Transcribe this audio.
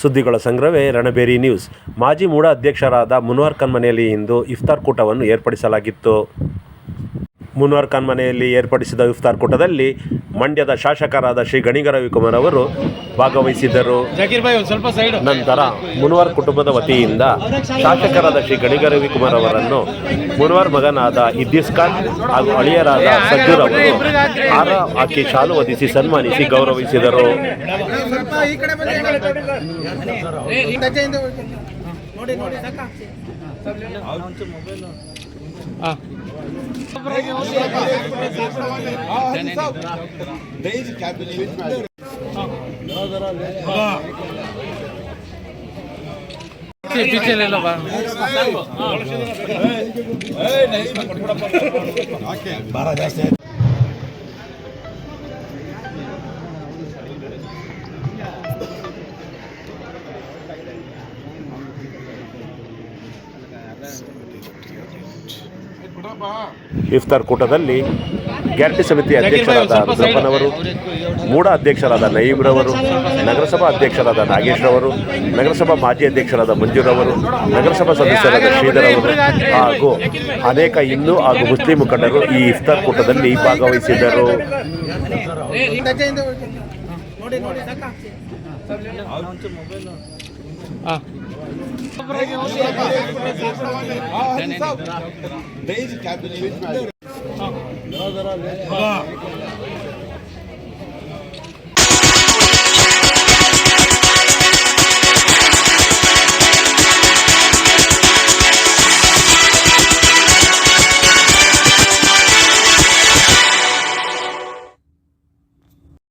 ಸುದ್ದಿಗಳ ಸಂಗ್ರಹವೇ ರಣಬೇರಿ ನ್ಯೂಸ್. ಮಾಜಿ ಮೂಡ ಅಧ್ಯಕ್ಷರಾದ ಮುನ್ವರ್ ಖಾನ್ ಮನೆಯಲ್ಲಿ ಇಂದು ಇಫ್ತಾರ್ ಕೂಟವನ್ನು ಏರ್ಪಡಿಸಲಾಗಿತ್ತು. ಮುನ್ವರ್ ಖಾನ್ ಮನೆಯಲ್ಲಿ ಏರ್ಪಡಿಸಿದ ಇಫ್ತಾರ್ ಕೂಟದಲ್ಲಿ ಮಂಡ್ಯದ ಶಾಸಕರಾದ ಶ್ರೀ ಗಣಿಗ ರವಿಕುಮಾರ್ ಅವರು ಭಾಗವಹಿಸಿದ್ದರು. ನಂತರ ಮುನ್ವರ್ ಕುಟುಂಬದ ವತಿಯಿಂದ ಶಾಸಕರಾದ ಶ್ರೀ ಗಣಿಗ ರವಿಕುಮಾರ್ ಅವರನ್ನು ಮುನ್ವರ್ ಮಗನಾದ ಇದ್ದೀಸ್ ಖಾನ್ ಹಾಗೂ ಅಳಿಯರಾದ ಸಜ್ಜೂರ್ ಅವರು ಹಾರ ಹಾಕಿ ಶಾಲು ಹೊದಿಸಿ ಸನ್ಮಾನಿಸಿ ಗೌರವಿಸಿದರು. पीछे ले लो ಇಫ್ತಾರ್ ಕೂಟದಲ್ಲಿ ಗ್ಯಾರಂಟಿ ಸಮಿತಿ ಅಧ್ಯಕ್ಷರಾದ ರುದ್ರಪ್ಪನವರು, ಮೂಡ ಅಧ್ಯಕ್ಷರಾದ ನಯೀಮ್ರವರು, ನಗರಸಭಾ ಅಧ್ಯಕ್ಷರಾದ ನಾಗೇಶ್ರವರು, ನಗರಸಭಾ ಮಾಜಿ ಅಧ್ಯಕ್ಷರಾದ ಮಂಜೂರವರು, ನಗರಸಭಾ ಸದಸ್ಯರಾದ ಶ್ರೀಧರ್ ಅವರು ಹಾಗೂ ಅನೇಕ ಹಿಂದೂ ಹಾಗೂ ಮುಸ್ಲಿಂ ಮುಖಂಡರು ಈ ಇಫ್ತಾರ್ ಕೂಟದಲ್ಲಿ ಭಾಗವಹಿಸಿದ್ದರು.